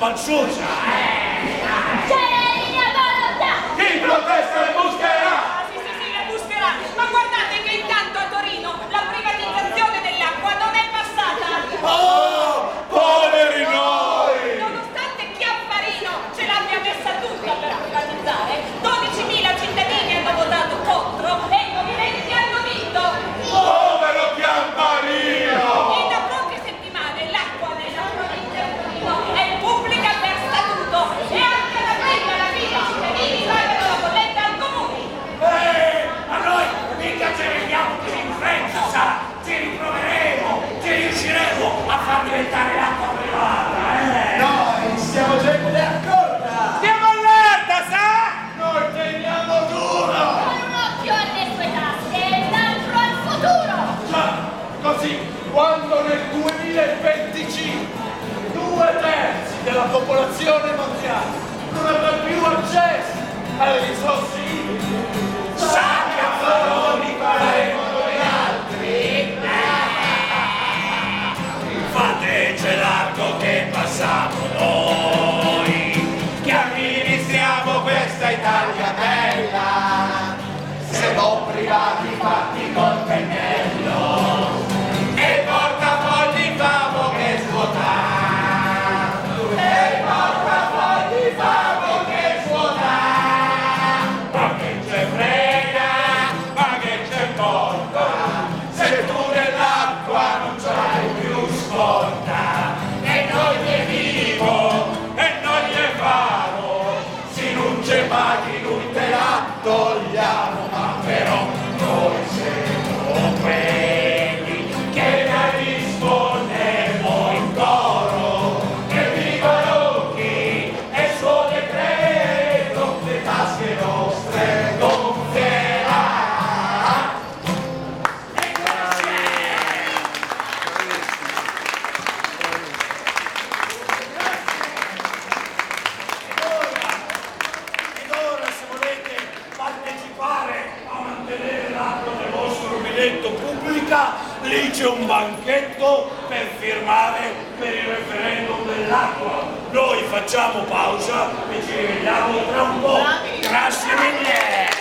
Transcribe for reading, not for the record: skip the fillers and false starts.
falsuccia. C'è la linea volontà! Chi protesta le buscherà! Sì, le buscherà! Ma guardate che intanto a Torino la privatizzazione dell'acqua non è passata! Oh, poveri noi! Nonostante Chiapparino ce l'abbia messa tutta per privatizzare, 12.000 cittadini hanno votato contro e i movimenti hanno vinto! Povero Chiamparino! E da poche settimane l'acqua nella provincia di Torino è pubblica per statuto e anche da quella la fine i cittadini pagano la bolletta al comune! Ma noi mica ci rendiamo così in fretta, sa? Ci riproveremo, ci riusciremo a far diventare l'acqua privata, Noi siamo gente d'accordo! Stiamo all'erta, sa? Noi teniamo duro! Con un occhio alle sue tasche e l'altro al futuro! Già, così, quando nel 2025 2/3 della popolazione mondiale non avrà più accesso alle risorse idriche, Sa che affari faremo noi altri? Fateci l'arco che passiamo noi, che amministriamo questa Italia bella, se non privati fatti col pennello, e portafogli famo che svuotà, e portafogli famo che svuotà, ma che ce frega, ma che ce importa, se tu nell'acqua non c'hai più scorta, e noi ne vivo, e noi ne famo, se non ce paghi noi te la togliamo, ma però noi siamo quelli che la risponderemo in coro, e viva Rocchi e il suo decreto, le tasche nostre gonfierà. Ed ora, se volete partecipare a mantenere l'acqua del vostro rubinetto pubblica, lì c'è un banchetto per firmare per il referendum dell'acqua. Noi facciamo pausa e ci rivediamo tra un po'. Grazie mille!